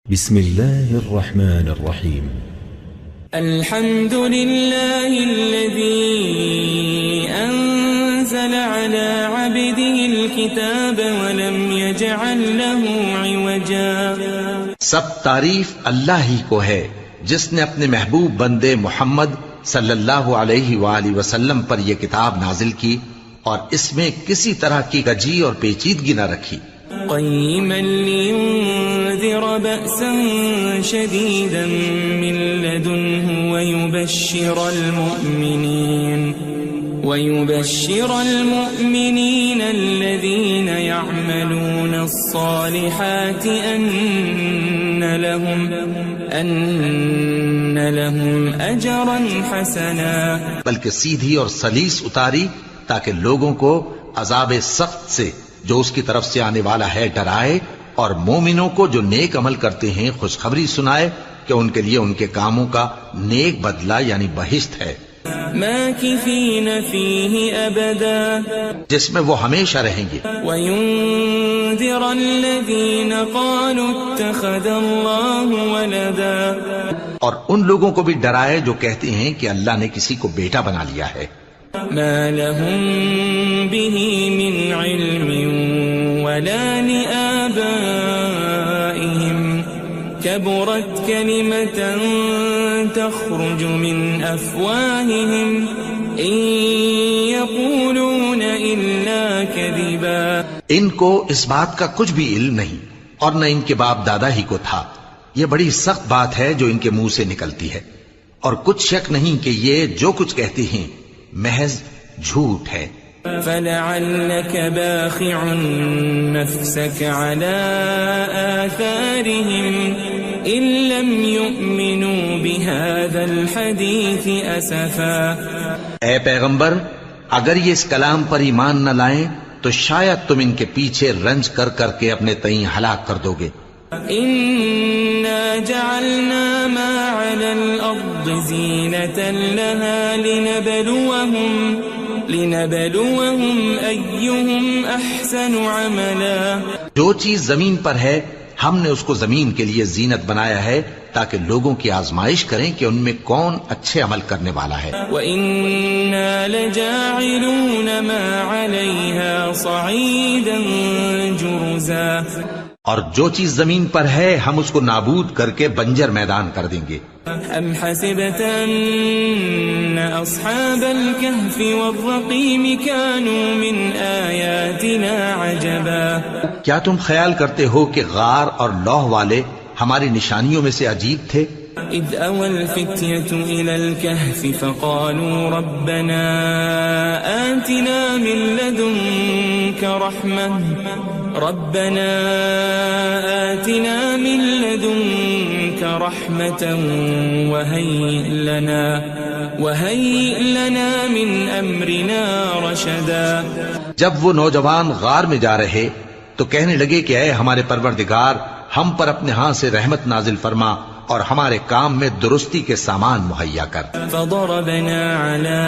بسم الله الرحمن الرحيم. الحمد لله الذي أنزل على عبده الكتاب ولم يجعل له عوجا. سب تعریف اللہ ہی کو ہے جس نے اپنے محبوب بندے محمد صلی اللہ علیہ وآلہ وسلم پر یہ کتاب نازل کی اور اس میں کسی طرح کی کجی اور پیچیدگی نہ رکھی. قيما لينذر بأسا شديدا من لدنه ويبشر المؤمنين الذين يعملون الصالحات أن لهم أجرا حسنا. بلکہ سیدھی اور سلیس اتاری تاکہ لوگوں کو عذاب سخت سے جو اس کی طرف سے آنے والا ہے ڈرائے، اور مومنوں کو جو نیک عمل کرتے ہیں خوشخبری سنائے کہ ان کے لیے ان کے کاموں کا نیک بدلہ یعنی بہشت ہے، ماکثین فیہ ابدا، جس میں وہ ہمیشہ رہیں گے. وینذر الذین قالوا اتخذ اللہ ولدا، اور ان لوگوں کو بھی ڈرائے جو کہتے ہیں کہ اللہ نے کسی کو بیٹا بنا لیا ہے. ما لهم به من علم ولا لآبائهم كبرت كلمة تخرج من أفواههم إن يقولون إلا كذبا. ان کو اس بات کا کچھ بھی علم نہیں اور نہ ان کے باپ دادا ہی کو تھا. یہ بڑی سخت بات ہے جو ان کے منہ سے نکلتی ہے، اور کچھ شک نہیں کہ یہ جو کچھ کہتے ہیں محض جھوٹ ہے. فلعلك باخع نفسك على آثارهم إن لم يؤمنوا بهذا الحديث أسفا. اے پیغمبر، اگر یہ اس کلام پر ایمان نہ لائیں تو شاید تم ان کے پیچھے رنج کر کر کے اپنے تئیں ہلاک کر دو گے. إنا جعلنا ما على الأرض زينة لها لنبلوهم أيهم أحسن عملا. جو چیز زمین پر ہے ہم نے اس کو زمین کے لیے زینت بنایا ہے تاکہ لوگوں کی آزمائش کریں کہ ان میں کون اچھے عمل کرنے والا ہے. وَإِنَّا لَجَاعِلُونَ مَا عَلَيْهَا صَعِيدًا جُرُزًا. اور جو چیز زمین پر ہے ہم اس کو نابود کر کے بنجر میدان کر دیں گے. ام حسبت ان اصحاب الكهف والرقيم كانوا من آیاتنا عجبا. کیا تم خیال کرتے ہو کہ غار اور لوح والے ہماری نشانیوں میں سے عجیب تھے؟ اذ اوى الفتية الى الكهف فقالوا ربنا آتنا من لدنك رحمة وهيئ لنا من أمرنا رشدا. جب وہ نوجوان غار میں جا رہے تو کہنے لگے کہ اے ہمارے پروردگار، ہم پر اپنے ہاں سے رحمت نازل فرما اور ہمارے کام میں درستی کے سامان مہیا کر. فضربنا على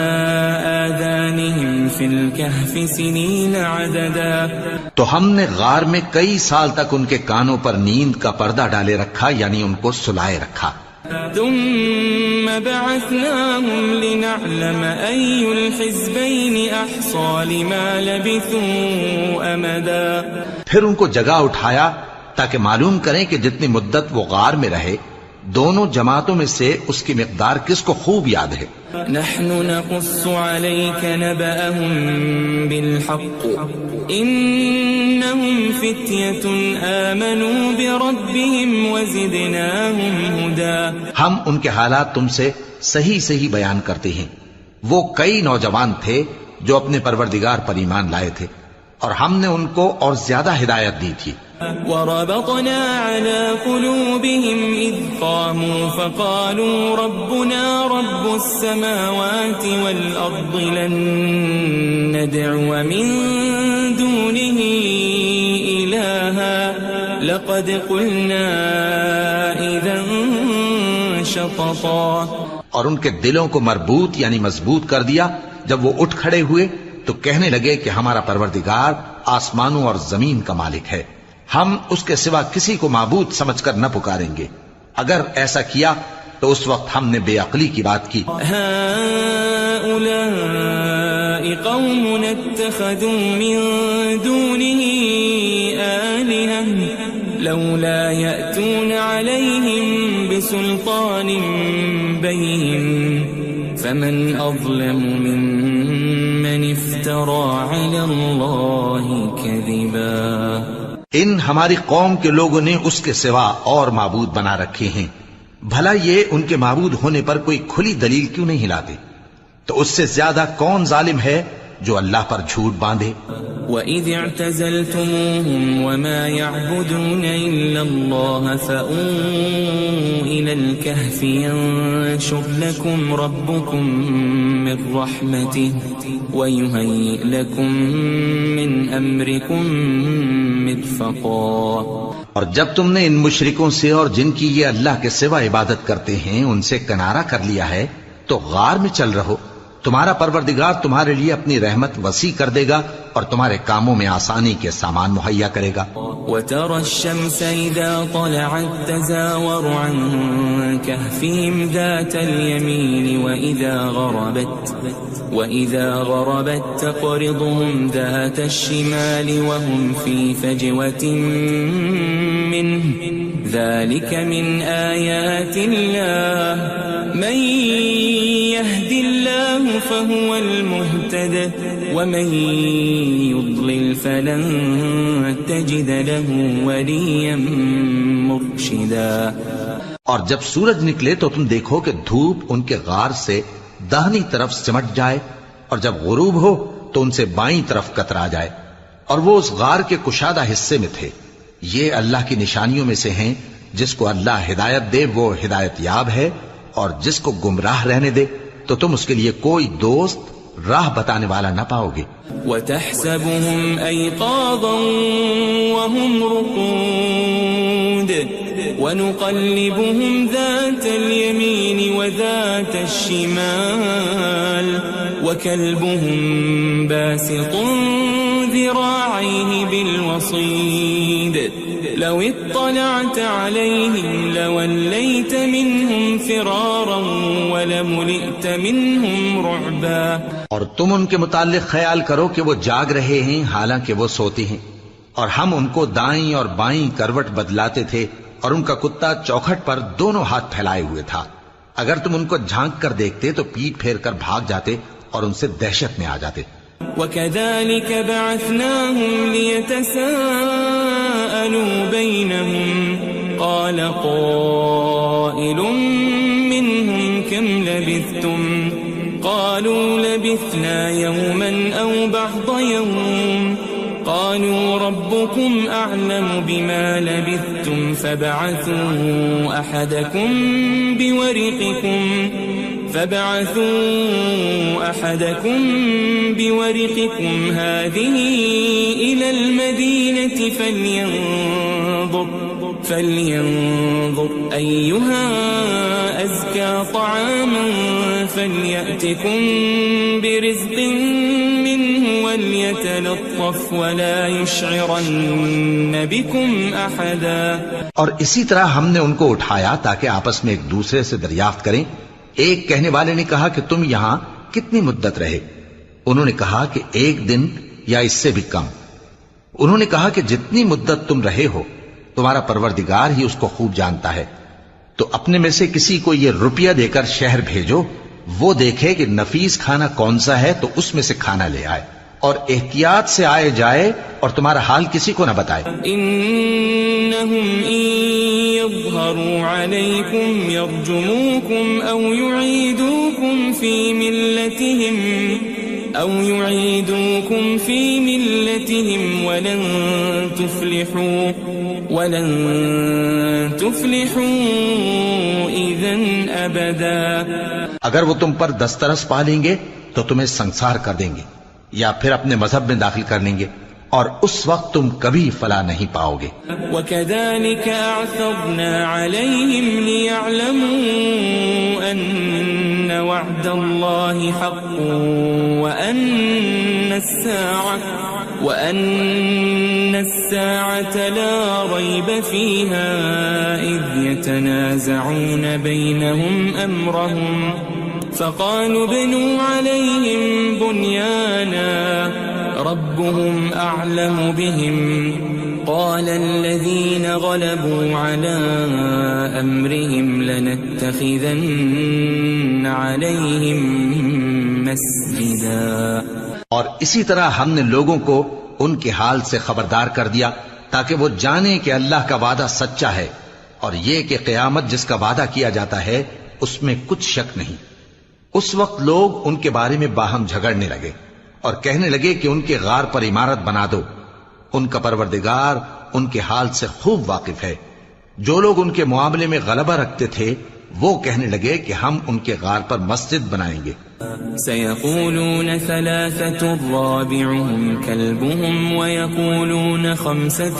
آذانهم في الكهف سنين عددا. تو ہم نے غار میں کئی سال تک ان کے کانوں پر نیند کا پردہ ڈالے رکھا، یعنی ان کو سلائے رکھا. ثم بعثناهم لنعلم أي الحزبين أحصى لما لبثوا أمدا. پھر ان کو جگہ اٹھایا تاکہ معلوم کریں کہ جتنی مدت وہ غار میں رہے دونوں جماعتوں میں سے اس کی مقدار کس کو خوب یاد ہے. نحن نقص عليك نبأهم بالحق إنهم فتية آمنوا بربهم وزدناهم هدى. ہم ان کے حالات تم سے صحیح صحیح بیان کرتے ہیں. وہ کئی نوجوان تھے جو اپنے پروردگار پر ایمان لائے تھے اور ہم نے ان کو اور زیادہ ہدایت دی تھی. وربطنا على قلوبهم إذ قاموا فقالوا ربنا رب السماوات والأرض لن ندعو من دونه إلها لقد قلنا إذا شططا. اور ان کے دلوں کو مربوط یعنی مضبوط کر دیا. جب وہ اٹھ کھڑے ہوئے تو کہنے لگے کہ ہمارا پروردگار آسمانوں اور زمین کا مالک ہے، ہم اس کے سوا کسی کو معبود سمجھ کر نہ پکاریں گے. اگر ایسا کیا تو اس وقت ہم نے بے عقلی کی بات کی. هؤلاء قوم اتخذوا من دونه آلهة لولا يأتون عليهم بسلطان بين فمن أظلم ممن افترى على الله كذبا. ان ہماری قوم کے لوگوں نے اس کے سوا اور معبود بنا رکھے ہیں. بھلا یہ ان کے معبود ہونے پر کوئی کھلی دلیل کیوں نہیں لاتے؟ تو اس سے زیادہ کون ظالم ہے جو اللہ پر جھوٹ باندھے؟ وَإِذِ اعْتَزَلْتُمُوهُمْ وَمَا يَعْبُدُونَ إِلَّا اللَّهَ فَأْوُوا إِلَى الْكَهْفِ يَنشُرْ لَكُمْ رَبُّكُمْ مِنْ رَحْمَتِهِ وَيُهَيِّئْ لَكُمْ مِنْ أَمْرِكُمْ مِرْفَقًا. اور جب تم نے ان مشرکوں سے اور جن کی یہ اللہ کے سوا عبادت کرتے ہیں ان سے کنارہ کر لیا ہے تو غار میں چل رہو. تمہارا پروردگار تمہارے لیے اپنی رحمت وسیع کر دے گا اور تمہارے کاموں میں آسانی کے سامان مہیا کرے گا. وَتَرَى الشَّمْسَ إِذَا طَلَعَتْ تَزَاوَرُ عَنْ كَهْفِهِمْ ذَاتَ الْيَمِينِ وَإِذَا غَرَبَتْ تَقْرِضُهُمْ ذَاتَ الشِّمَالِ وَهُمْ فِي فَجْوَةٍ مِّنْهُ ذَلِكَ مِنْ آيَاتِ اللَّهِ مَنْ يَهْدِ اللَّهُ فَهُوَ الْمُهْتَدِ وَمَنْ يُضْلِلْ فَلَنْ تَجِدَ لَهُ وَلِيًّا مُرْشِدًا. اور جب سورج نکلے تو تم دیکھو کہ دھوپ ان کے غار سے داہنی طرف سمٹ جائے اور جب غروب ہو تو ان سے بائیں طرف کترا جائے اور وہ اس غار کے کشادہ حصے میں تھے. یہ اللہ کی نشانیوں میں سے ہیں. جس کو اللہ ہدایت دے وہ ہدایت یاب ہے اور جس کو گمراہ رہنے دے تو تم اس کے لیے کوئی دوست راہ بتانے والا نہ پاؤ گے. وَتَحْسَبُهُمْ أَيْقَاظًا وَهُمْ رُقُودٌ وَنُقَلِّبُهُمْ ذَاتَ الْيَمِينِ وَذَاتَ الشِّمَالِ وَكَلْبُهُمْ بَاسِطٌ ذِرَاعَيْهِ بِالْوَصِيدِ لَوِ اطَّلَعْتَ عَلَيْهِمْ لَوَلَّيْتَ مِنْهُمْ فِرَارًا وَلَمُلِئْتَ مِنْهُمْ رُعْبًا. اور تم ان کے متعلق خیال کرو کہ وہ جاگ رہے ہیں حالانکہ وہ سوتے ہیں اور ہم ان کو دائیں اور بائیں کروٹ بدلاتے تھے اور ان کا کتا چوکھٹ پر دونوں ہاتھ پھیلائے ہوئے تھا. اگر تم ان کو جھانک کر دیکھتے تو پیٹ پھیر کر بھاگ جاتے اور ان سے دہشت میں آ جاتے. وَكَذَلِكَ بَعَثْنَاهُمْ لِيَتَسَاءَلُوا بَيْنَهُمْ قَالَ قَائِلٌ مِّنْهُمْ كَمْ لَبِثْتُمْ قَالُوا لَبِثْنَا يَوْمًا أَوْ بَعْضَ يَوْمٍ قَالُوا رَبُّكُمْ أَعْلَمُ بِمَا لَبِثْتُمْ فَابْعَثُوا أَحَدَكُمْ بِوَرِقِكُمْ هَذِهِ إِلَى الْمَدِينَةِ فَلْيَنظُرْ أَيُّهَا أَزْكَى طَعَامًا فَلْيَأْتِكُمْ بِرِزْقٍ مِّنْهُ وَلْيَتَلَطَّفْ وَلَا يُشْعِرَنَّ بِكُمْ أَحَدًا. اور اسی طرح ہم نے ان کو اٹھایا تاکہ آپس میں ایک دوسرے سے دریافت کریں. ایک کہنے والے نے کہا کہ تم یہاں کتنی مدت رہے؟ انہوں نے کہا کہ 1 دن یا اس سے بھی کم. انہوں نے کہا کہ جتنی مدت تم رہے ہو تمہارا پروردگار ہی اس کو خوب جانتا ہے. تو اپنے میں سے کسی کو یہ روپیہ دے کر شہر بھیجو، وہ دیکھے کہ نفیس کھانا کون سا ہے تو اس میں سے کھانا لے آئے اور احتیاط سے آئے جائے اور تمہارا حال کسی کو نہ بتائے. انہم ان یظہروا علیکم یرجموکم او یعیدوکم فی ملتہم ولن تفلحوا اذن ابدا. اگر وہ تم پر دسترس پا لیں گے تو تمہیں سنسار کر دیں گے یا پھر اپنے مذہب میں داخل کر لیں گے اور اس وقت تم کبھی فلاح نہیں پاؤ گے. وَكَذَلِكَ أَعْثَرْنَا عَلَيْهِمْ لِيَعْلَمُوا أَنَّ وَعْدَ اللَّهِ حَقٌّ وَأَنَّ السَّاعَةَ الساعة لا ريب فيها إذ يتنازعون بينهم أمرهم فقالوا ابنوا عليهم بنيانا ربهم أعلم بهم قال الذين غلبوا على أمرهم لنتخذن عليهم مسجدا. اور اسی طرح ہم نے لوگوں کو ان کے حال سے خبردار کر دیا تاکہ وہ جانیں کہ اللہ کا وعدہ سچا ہے اور یہ کہ قیامت جس کا وعدہ کیا جاتا ہے اس میں کچھ شک نہیں. اس وقت لوگ ان کے بارے میں باہم جھگڑنے لگے اور کہنے لگے کہ ان کے غار پر عمارت بنا دو. ان کا پروردگار ان کے حال سے خوب واقف ہے. جو لوگ ان کے معاملے میں غلبہ رکھتے تھے وہ کہنے لگے کہ ہم ان کے غار پر مسجد بنائیں گے. سيقولون ثلاثة رابعهم كلبهم ويقولون خمسة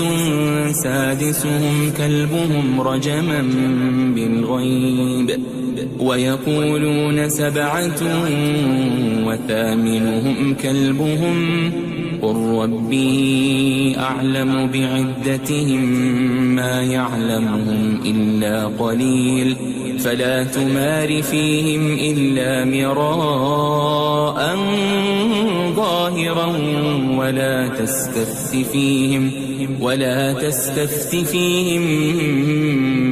سادسهم كلبهم رجما بالغيب ويقولون سبعة وثامنهم كلبهم قل ربي أعلم بعدتهم ما يعلمهم إلا قليل فلا تمار فيهم إلا مراء ظاهرا ولا تستفت فيهم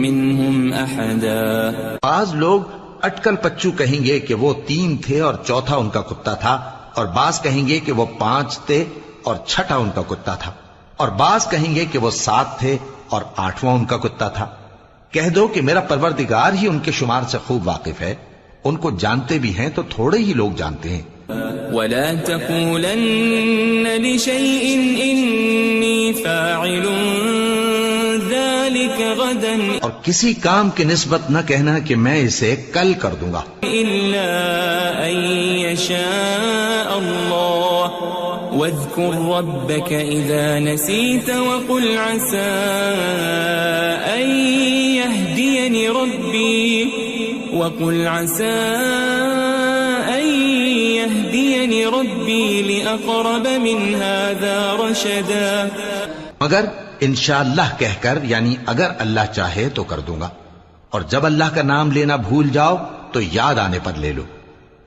منهم أحدا. بعض لوگ اٹکل پچو کہیں گے کہ وہ 3 تھے اور چوتھا ان کا کتا تھا، اور بعض کہیں گے کہ وہ 5 تھے اور چھٹا ان کا کتا تھا، اور بعض کہیں گے کہ وہ 7 تھے اور 8واں ان کا کتا تھا. کہہ دو کہ میرا پروردگار ہی ان کے شمار سے خوب واقف ہے. ان کو جانتے بھی ہیں تو تھوڑے ہی لوگ جانتے ہیں. ولا تقولن لشيء إني فاعل ذلك غدا اور کسی کام کی نسبت نہ کہنا کہ میں اسے کل کر دوں گا إلا أن يشاء الله واذكر ربك إذا نسيت وقل عسى أن يهديني ربي لأقرب من هذا رشدا. مگر انشاءاللہ کہہ کر، یعنی اگر اللہ چاہے تو کر دوں گا، اور جب اللہ کا نام لینا بھول جاؤ تو یاد آنے پر لے لو،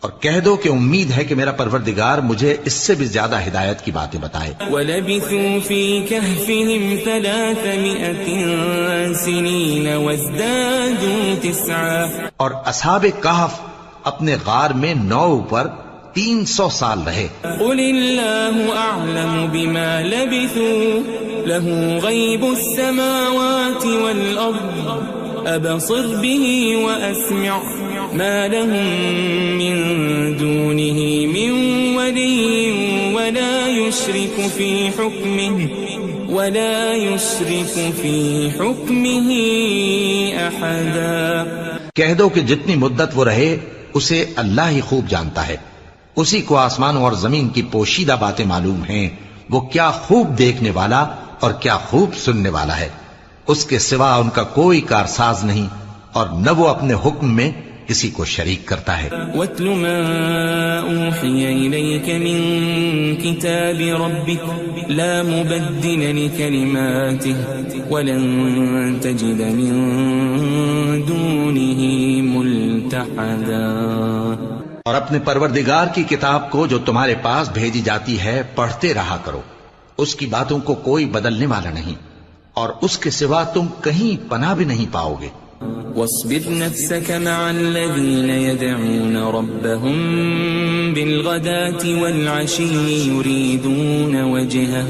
اور کہہ دو کہ امید ہے کہ میرا پروردگار مجھے اس سے بھی زیادہ ہدایت کی باتیں بتائے. وَلَبِثُوا فِي كَهْفِهِمْ 300 سِنِينَ وَازْدَادُوا 9. اور اصحاب کہف اپنے غار میں 9 پر 300 سال رہے. قُلِ اللَّهُ أَعْلَمُ بِمَا لَبِثُوا لَهُ غَيْبُ السَّمَاوَاتِ وَالْأَرْضِ أَبْصِرْ بِهِ وَأَسْمِعْ ما لهم من دونه من ولي ولا يشرك في حكمه أحدا. کہہ دو کہ جتنی مدت وہ رہے اسے اللہ ہی خوب جانتا ہے. اسی کو آسمانوں اور زمین کی پوشیدہ باتیں معلوم ہیں. وہ کیا خوب دیکھنے والا اور کیا خوب سننے والا ہے. اس کے سوا ان کا کوئی کارساز نہیں، اور نہ وہ اپنے حکم میں کسی کو شریک کرتا ہے. وَاتْلُ مَا أُوحِيَ إِلَيْكَ مِن كِتَابِ رَبِّكَ لَا مُبَدِّلَ لِكَلِمَاتِهِ وَلَن تَجِدَ مِن دُونِهِ مُلْتَحَدًا. اور اپنے پروردگار کی کتاب کو جو تمہارے پاس بھیجی جاتی ہے پڑھتے رہا کرو. اس کی باتوں کو کوئی بدلنے والا نہیں، اور اس کے سوا تم کہیں پناہ بھی نہیں پاؤ گے. واصبر نفسك مع الذين يدعون ربهم بالغداة والعشي يريدون وجهه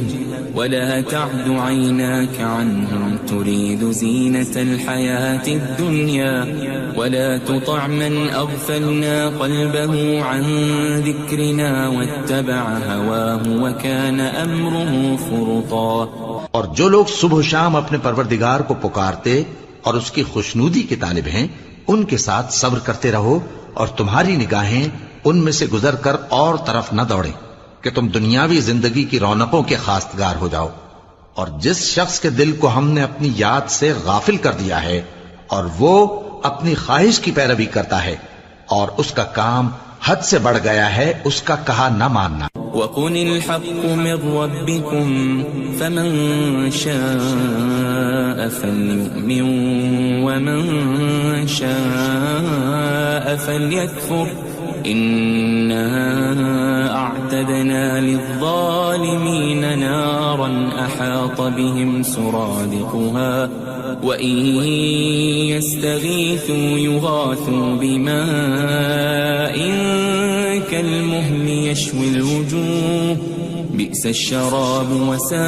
ولا تعد عيناك عنهم تريد زينة الحياة الدنيا ولا تطع من أغفلنا قلبه عن ذكرنا واتبع هواه وكان أمره فرطا. اور جو لوگ صبح و شام اپنے پروردگار کو پکارتے اور اس کی خوشنودی کے طالب ہیں ان کے ساتھ صبر کرتے رہو، اور تمہاری نگاہیں ان میں سے گزر کر اور طرف نہ دوڑیں کہ تم دنیاوی زندگی کی رونقوں کے خواستگار ہو جاؤ. اور جس شخص کے دل کو ہم نے اپنی یاد سے غافل کر دیا ہے اور وہ اپنی خواہش کی پیروی کرتا ہے اور اس کا کام حد سے بڑھ گیا ہے، اس کا کہا نہ ماننا. وقل الحق من ربكم فمن شاء فليؤمن ومن شاء فليكفر إنا أعتدنا للظالمين نارا أحاط بهم سرادقها وإن يستغيثوا يغاثوا بماء كالمهل يشوي الوجوه بئس الشراب وساءت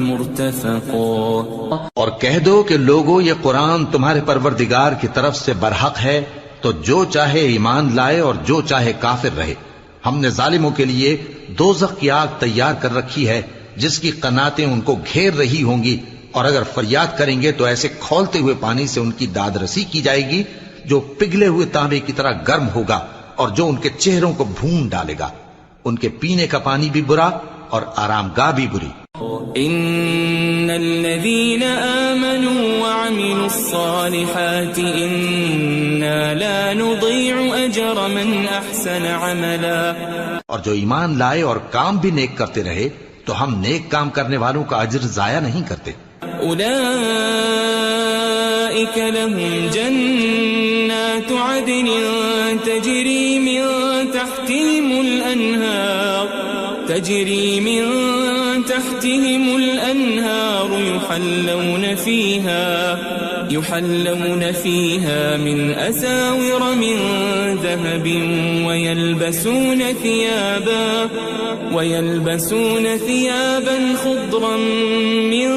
مرتفقا. اور کہہ دو کہ لوگو یہ قرآن تمہارے پروردگار کی طرف سے برحق ہے، تو جو چاہے ایمان لائے اور جو چاہے کافر رہے. ہم نے ظالموں کے لیے دوزخ کی آگ تیار کر رکھی ہے جس کی قناتیں ان کو گھیر رہی ہوں گی، اور اگر فریاد کریں گے تو ایسے کھولتے ہوئے پانی سے ان کی داد رسی کی جائے گی جو پگھلے ہوئے تانبے کی طرح گرم ہوگا اور جو ان کے چہروں کو بھون ڈالے گا. ان کے پینے کا پانی بھی برا اور آرام گاہ بھی بری. ان الذين آمنوا وعملوا الصالحات انا لا نضيع اجر من احسن عملا. اور جو ایمان لائے اور کام بھی نیک کرتے رہے تو ہم نیک کام کرنے والوں کا اجر ضائع نہیں کرتے. اولئك لهم جنات عدن تجري من تحتهم الأنهار يحلون فيها من أساور من ذهب ويلبسون ثيابا خضرا من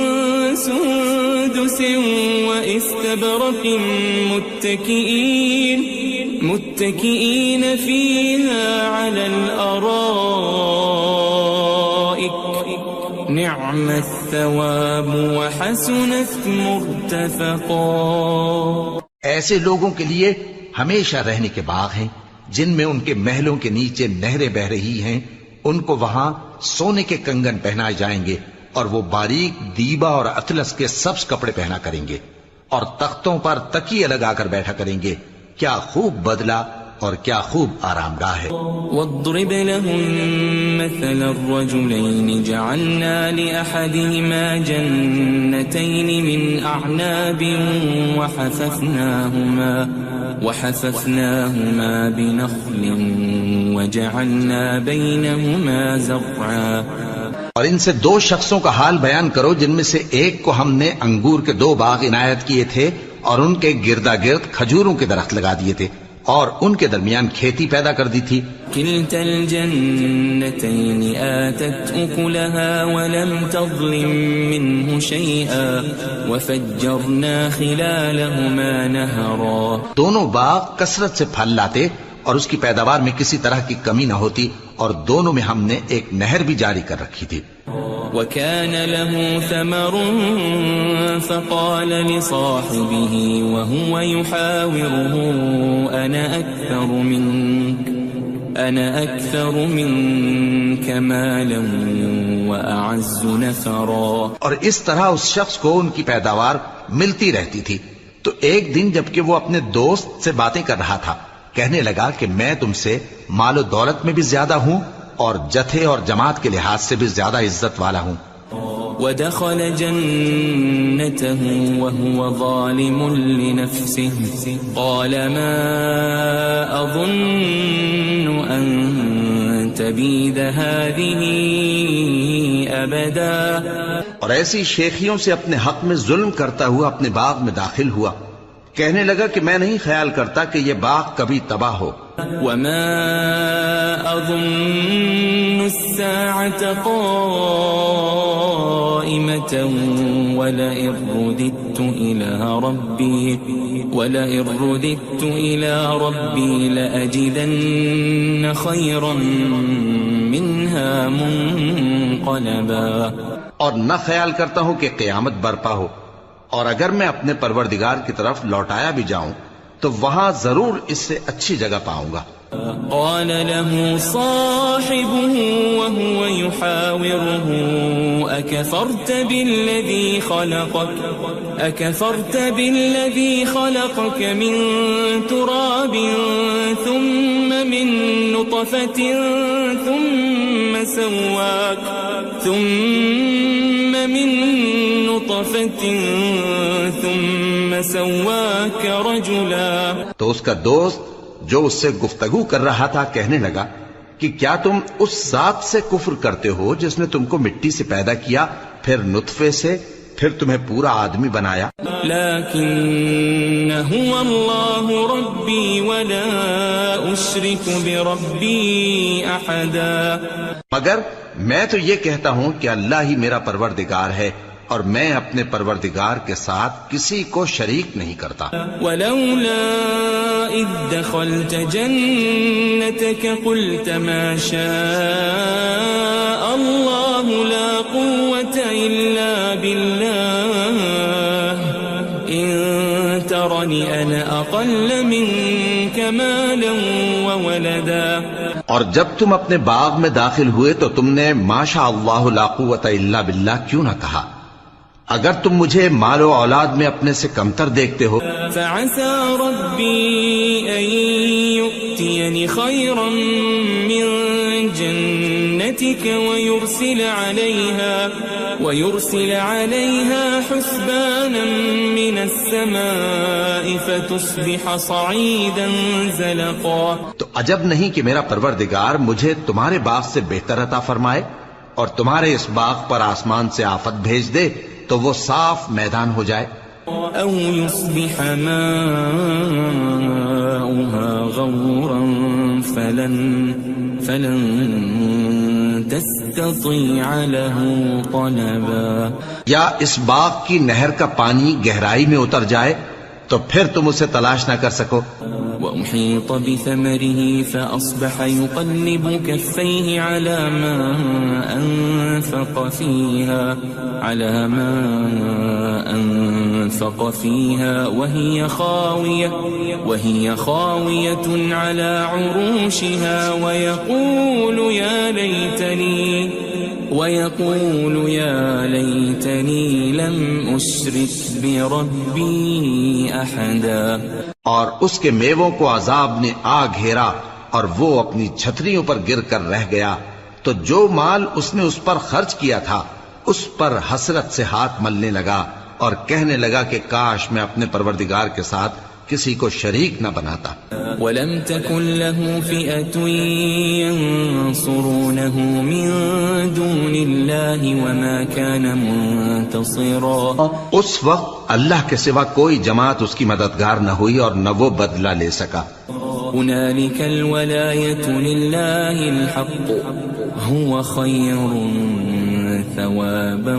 سندس واستبرق متكئين فيها على الأرائك نعم الثواب وحسنت مرتفقا. ایسے لوگوں کے لیے ہمیشہ رہنے کے باغ ہیں جن میں ان کے محلوں کے نیچے نہریں بہ رہی ہیں. ان کو وہاں سونے کے کنگن پہنائے جائیں گے اور وہ باریک دیبا اور اطلس کے سبز کپڑے پہنا کریں گے اور تختوں پر تکیے لگا کر بیٹھا کریں گے. کیا خوب بدلہ اور کیا خوب آرام گاہ ہے. واضرب لهم مثل الرجلين جعلنا لأحدهما جنتين من أعناب وحففناهما بنخل وجعلنا بينهما زرعا. اور ان سے دو شخصوں کا حال بیان کرو جن میں سے ایک کو ہم نے انگور کے 2 باغ عنایت کیے تھے اور ان کے گردا گرد کھجوروں کے درخت لگا دیے تھے اور ان کے درمیان کھیتی پیدا کر دی تھی. كلتا الجنتين آتت أكلها ولم تظلم منه شيئا وفجرنا خلالهما نهرا. دونوں باغ کثرت سے پھل لاتے اور اس کی پیداوار میں کسی طرح کی کمی نہ ہوتی اور دونوں میں ہم نے ایک نہر بھی جاری کر رکھی تھی. وكان له ثمر فقال لصاحبه وهو يحاوره أنا أكثر منك مالا وأعز نفرا. اور اس طرح اس شخص کو ان کی پیداوار ملتی رہتی تھی. تو ایک دن جبکہ وہ اپنے دوست سے باتیں کر رہا تھا کہنے لگا کہ میں تم سے مال و دولت میں بھی زیادہ ہوں اور جتھے اور جماعت کے لحاظ سے بھی زیادہ عزت والا ہوں. ودخل جنته وهو ظالم لنفسه قال ما أظن أن تبيد هذه أبدا. اور ایسی شیخیوں سے اپنے حق میں ظلم کرتا ہوا اپنے باغ میں داخل ہوا. کہنے لگا کہ میں نہیں خیال کرتا کہ یہ باغ کبھی تباہ ہو. وما أظن الساعة قائمة ولئن رددت إلى ربي لأجدن خيرا منها منقلبا. اور نہ خیال کرتا ہوں کہ قیامت برپا ہو اور اگر میں اپنے پروردگار کی طرف لوٹایا بھی جاؤں تو وہاں ضرور اس سے اچھی جگہ پاؤں گا. قال له صاحبه وهو يحاوره أكفرت بالذي خلقك من تراب ثم من نطفة ثم سواك رجلا. تو اس کا دوست جو اس سے گفتگو کر رہا تھا کہنے لگا کہ کیا تم اس ذات سے کفر کرتے ہو جس نے تم کو مٹی سے پیدا کیا، پھر نطفے سے، پھر تمہیں پورا آدمی بنایا. لیکن هو اللہ ربی ولا اشرک بربی احدا. مگر میں تو یہ کہتا ہوں کہ اللہ ہی میرا پروردگار ہے اور میں اپنے پروردگار کے ساتھ کسی کو شریک نہیں کرتا. ولولا اذ دخلت جنتك قلت ما شاء الله لا قوة إلا بالله إن ترني أنا أقل منك مالا وولدا. اور جب تم اپنے باغ میں داخل ہوئے تو تم نے ما شاء اللہ لا قوت الا باللہ کیوں نہ کہا؟ اگر تم مجھے مال و اولاد میں اپنے سے کمتر دیکھتے ہو. فعسى ربي أن يؤتيني خيرا من جنتك ويرسل عليها حسبانا من السماء فتصبح صعيدا زلقا. تو عجب نہیں کہ میرا پروردگار مجھے تمہارے باغ سے بہتر عطا فرمائے اور تمہارے اس باغ پر آسمان سے آفت بھیج دے تو وہ صاف میدان ہو جائے. او يصبح ماؤها غورا فلن تستطيع له طلبا. یا اس باغ کی نہر کا پانی گہرائی میں اتر جائے تو پھر تم اسے تلاش نہ کر سکو. وأحيط بثمره فأصبح يقلب كفيه على ما أنفق فيها وهي خاوية على عروشها ويقول يا ليتني لم أشرك بربي أحدا. اور اس کے میووں کو عذاب نے آ گھیرا اور وہ اپنی چھتریوں پر گر کر رہ گیا. تو جو مال اس نے اس پر خرچ کیا تھا اس پر حسرت سے ہاتھ ملنے لگا اور کہنے لگا کہ کاش میں اپنے پروردگار کے ساتھ کسی کو شریک نہ بناتا. وَلَمْ تَكُنْ لَهُ فِئَةٌ يَنْصُرُونَهُ مِنْ دُونِ اللَّهِ وَمَا كَانَ مُنْتَصِرًا. اس وقت اللہ کے سوا کوئی جماعت اس کی مددگار نہ ہوئی اور نہ وہ بدلہ لے سکا. هُنَالِكَ الْوَلَایَةُ لِلَّهِ الْحَقُّ هُوَ خَيْرٌ ثَوَابًا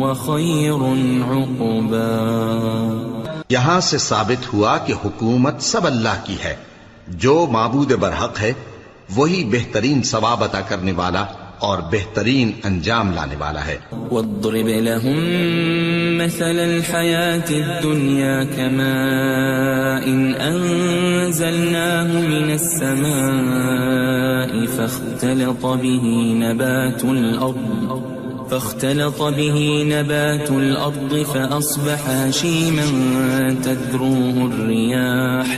وَخَيْرٌ عُقْبًا. یہاں سے ثابت ہوا کہ حکومت سب اللہ کی ہے. جو معبود برحق ہے وہی بہترین ثواب عطا کرنے والا اور بہترین انجام لانے والا ہے. وَاضْرِبْ لَهُم مَّثَلَ الْحَيَاةِ الدُّنْيَا كَمَاءٍ أَنزَلْنَاهُ مِنَ السَّمَاءِ فاختلط به نبات الأرض فأصبح هشيما تذروه الرياح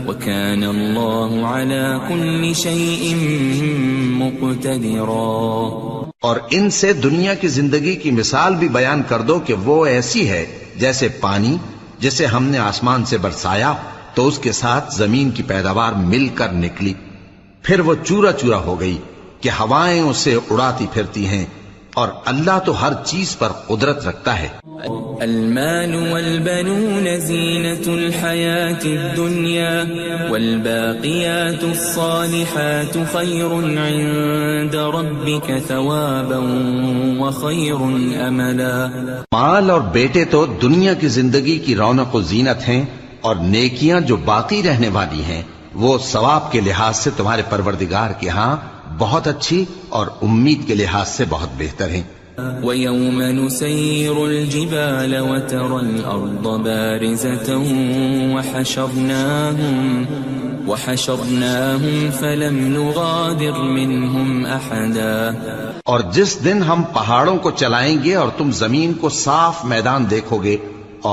وكان الله على كل شيء مقتدرا. اور ان سے دنیا کی زندگی کی مثال بھی بیان کر دو کہ وہ ایسی ہے جیسے پانی جسے ہم نے آسمان سے برسایا تو اس کے ساتھ زمین کی پیداوار مل کر نکلی، پھر وہ چورا چورا ہو گئی کہ ہوائیں اسے اڑاتی پھرتی ہیں. اور اللہ تو ہر چیز پر قدرت رکھتا ہے. المال والبنون زینة الحیاة الدنیا والباقیات الصالحات خیر عند ربک ثوابا وخیر املا. مال اور بیٹے تو دنیا کی زندگی کی رونق و زینت ہیں اور نیکیاں جو باقی رہنے والی ہیں وہ ثواب کے لحاظ سے تمہارے پروردگار کے ہاں بہت اچھی اور امید کے لحاظ سے بہت بہتر ہیں. ويوم نسير الجبال وترى الأرض بارزة وحشرناهم فلم نغادر منهم أحدا. اور جس دن ہم پہاڑوں کو چلائیں گے اور تم زمین کو صاف میدان دیکھو گے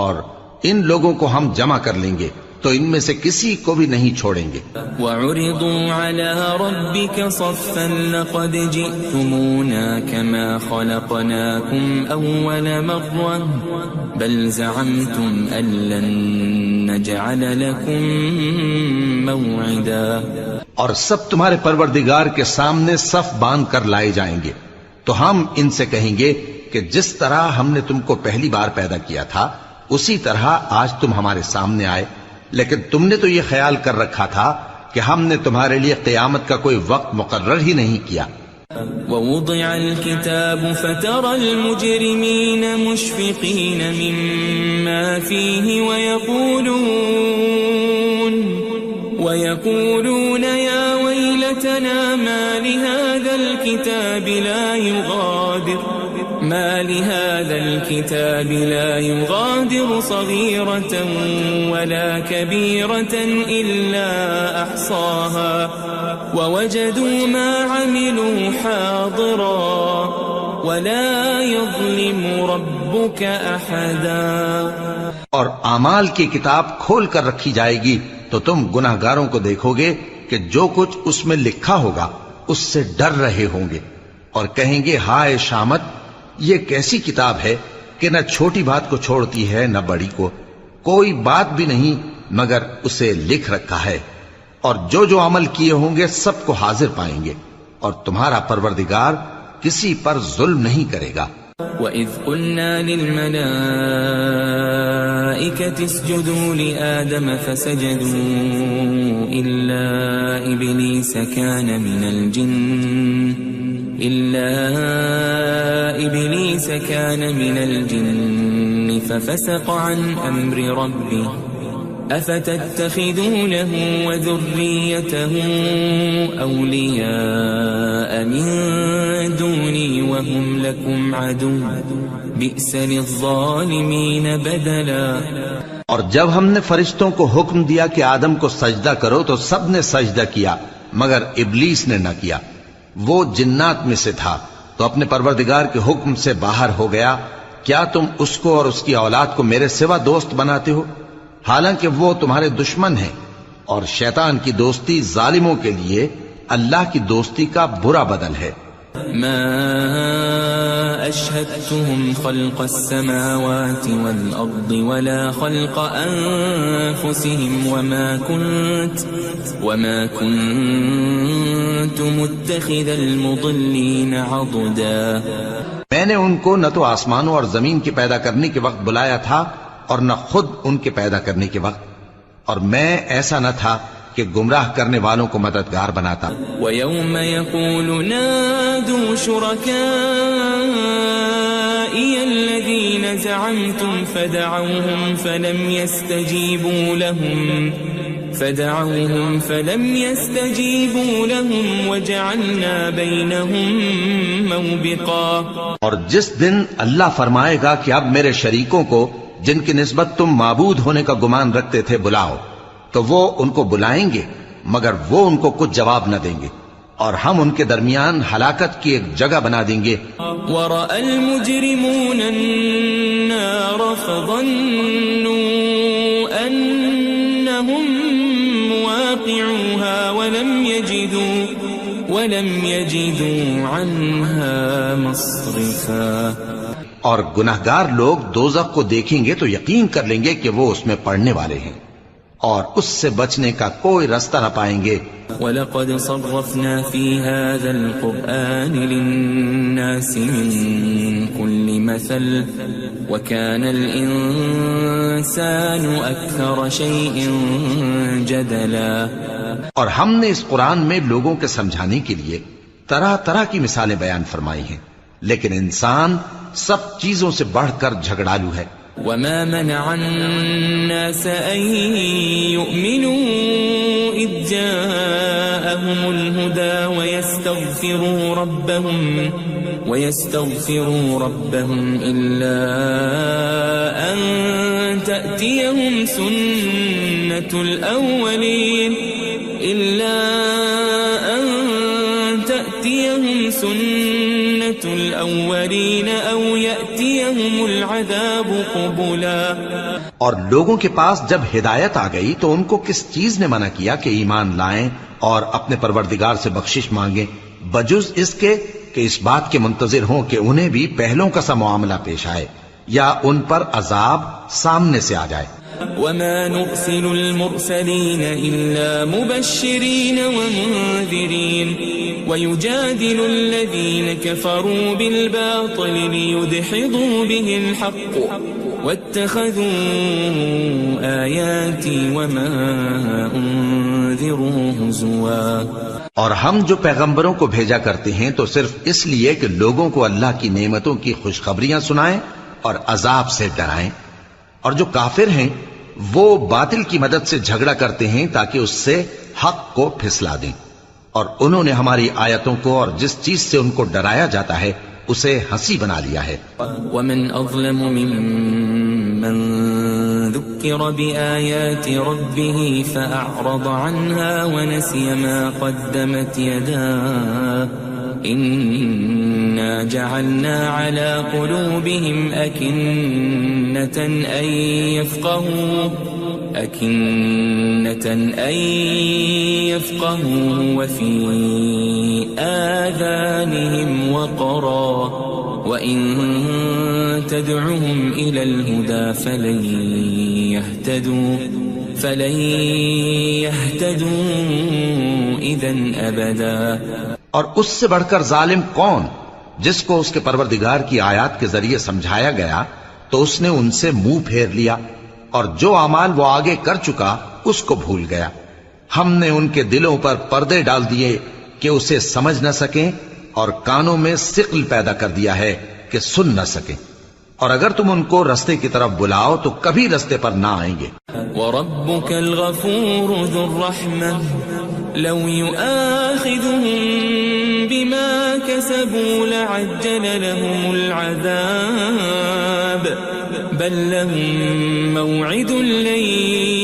اور ان لوگوں کو ہم جمع کر لیں گے تو ان میں سے کسی کو بھی نہیں چھوڑیں گے. وَعُرِضُوا عَلَى رَبِّكَ صَفًّا لَقَدْ جِئْتُمُونَا كَمَا خَلَقْنَاكُمْ أَوَّلَ مَرَّةٍ بَلْ زَعَمْتُمْ أَن لَّن نَّجْعَلَ لَكُم مَّوْعِدًا. اور سب تمہارے پروردگار کے سامنے صف باندھ کر لائے جائیں گے تو ہم ان سے کہیں گے کہ جس طرح ہم نے تم کو پہلی بار پیدا کیا تھا اسی طرح آج تم ہمارے سامنے آئے، لیکن تم نے تو یہ خیال کر رکھا تھا کہ ہم نے تمہارے لیے قیامت کا کوئی وقت مقرر ہی نہیں کیا. ووضع الكتاب فترى المجرمين مشفقين مما فيه ويقولون يا ويلتنا ما لهذا الكتاب لا يغادر صغيرة ولا كبيرة إلا أحصاها ووجدوا ما عملوا حاضرا ولا يظلم ربك أحدا. اور اعمال کی کتاب کھول کر رکھی جائے گی تو تم گناہگاروں کو دیکھو گے کہ جو کچھ اس میں لکھا ہوگا اس سے ڈر رہے ہوں گے اور کہیں گے ہائے شامت، یہ کیسی کتاب ہے کہ نہ چھوٹی بات کو چھوڑتی ہے نہ بڑی کو، کوئی بات بھی نہیں مگر اسے لکھ رکھا ہے، اور جو جو عمل کیے ہوں گے سب کو حاضر پائیں گے، اور تمہارا پروردگار کسی پر ظلم نہیں کرے گا. وَإِذْ قُلْنَا لِلْمَلَائِكَةِ اسْجُدُوا لِآدَمَ فَسَجَدُوا إِلَّا إِبْلِيسَ كَانَ مِنَ الْجِنِّ فَفَسَقَ عَنْ أَمْرِ رَبِّهِ أَفَتَتَّخِذُونَهُ وَذُرِّيَّتَهُ أَوْلِيَاءَ مِن دُونِي وَهُمْ لَكُمْ عَدُوٌّ بِئْسَ لِلظَّالِمِينَ بَدَلًا. اور جب ہم نے فرشتوں کو حکم دیا کہ آدم کو سجدہ کرو تو سب نے سجدہ کیا مگر ابلیس نے نہ کیا، وہ جنات میں سے تھا تو اپنے پروردگار کے حکم سے باہر ہو گیا. کیا تم اس کو اور اس کی اولاد کو میرے سوا دوست بناتے ہو حالانکہ وہ تمہارے دشمن ہیں، اور شیطان کی دوستی ظالموں کے لیے اللہ کی دوستی کا برا بدل ہے. ما أشهدتهم خلق السماوات والأرض ولا خلق أنفسهم وما كنت متخذ المضلين عضدا. میں نے ان کو نہ تو آسمانوں اور زمین کے پیدا کرنے کے وقت بلایا تھا اور نہ خود ان کے پیدا کرنے کے وقت، اور میں ایسا نہ تھا کہ گمراہ کرنے والوں کو مددگار بناتا. وَيَوْمَ يَقُولُ نَادُوا شُرَكَائِيَ الَّذِينَ زَعَمْتُمْ فَدَعَوْهُمْ فَلَمْ يَسْتَجِيبُوا لَهُمْ وَجَعَلْنَا بَيْنَهُمْ مَوْبِقًا. اور جس دن اللہ فرمائے گا کہ اب میرے شریکوں کو جن کی نسبت تم معبود ہونے کا گمان رکھتے تھے بلاؤ، تو وہ ان کو بلائیں گے مگر وہ ان کو کچھ جواب نہ دیں گے، اور ہم ان کے درمیان ہلاکت کی ایک جگہ بنا دیں گے. وَرَأَى الْمُجْرِمُونَ النَّارَ فَظَنُّوا أَنَّهُمْ مُوَاقِعُوهَا وَلَمْ يَجِدُوا عَنْهَا مَصْرِفًا. اور گناہگار لوگ دوزخ کو دیکھیں گے تو یقین کر لیں گے کہ وہ اس میں پڑنے والے ہیں اور اس سے بچنے کا کوئی راستہ نہ پائیں گے. وَلَقَدْ صَرَّفْنَا فِي هَذَا الْقُرْآنِ لِلنَّاسِ مِنْ كُلِّ مَثَلٍ وَكَانَ الْإِنسَانُ أَكْثَرَ شَيْءٍ جَدَلًا. اور ہم نے اس قرآن میں لوگوں کے سمجھانے کے لیے طرح طرح کی مثالیں بیان فرمائی ہیں، لیکن انسان سب چیزوں سے بڑھ کر جھگڑالو ہے. وَمَا مَنَعَ النَّاسَ أَن يُؤْمِنُوا إِذْ جَاءَهُمُ الْهُدَى ويستغفروا ربهم إلا أن تأتيهم سنة الأولين أو يأتيهم العذاب قبلا. اور لوگوں کے پاس جب ہدایت آ گئی تو ان کو کس چیز نے منع کیا کہ ایمان لائیں اور اپنے پروردگار سے بخشش مانگیں بجز اس کے کہ اس بات کے منتظر ہوں کہ انہیں بھی پہلوں کا سا معاملہ پیش آئے یا ان پر عذاب سامنے سے آ جائے. وما نرسل المرسلين إلا مبشرين ومنذرين ويجادل الذين كفروا بالباطل ليدحضوا به الحق واتخذوا آياتي وما أنذروا هزوا. اور ہم جو پیغمبروں کو بھیجا کرتے ہیں تو صرف اس لیے کہ لوگوں کو اللہ کی نعمتوں کی خوشخبریاں سنائیں اور عذاب سے ڈرائیں. اور جو کافر ہیں وہ باطل کی مدد سے جھگڑا کرتے ہیں تاکہ اس سے حق کو پھسلا دیں. اور انہوں نے ہماری آیتوں کو اور جس چیز سے ان کو ڈرایا جاتا ہے اسے ہنسی بنا لیا ہے. ومن اظلم ممن ذكر بآيات ربه فأعرض عنها ونسي ما قدمت يداه إنا جعلنا على قلوبهم أكنة أن يفقهوا وفي آذانهم وقرا وإن تدعهم إلى الهدى فلن يهتدوا إذن أبدا. اور اس سے بڑھ کر ظالم کون جس کو اس کے پروردگار کی آیات کے ذریعے سمجھایا گیا تو اس نے ان سے منہ پھیر لیا اور جو اعمال وہ آگے کر چکا اس کو بھول گیا. ہم نے ان کے دلوں پر پردے ڈال دیے کہ اسے سمجھ نہ سکیں اور کانوں میں ثقل پیدا کر دیا ہے کہ سن نہ سکیں. اور اگر تم ان کو رستے کی طرف بلاؤ تو کبھی رستے پر نہ آئیں گے. وَرَبُّكَ الْغَفُورُ ذُو الرَّحْمَةِ لَوْ يُؤَاخِذُهُم بِمَا كَسَبُوا لَعَجَّلَ لَهُمُ الْعَذَابَ بَل لَّهُم مَّوْعِدٌ لَّن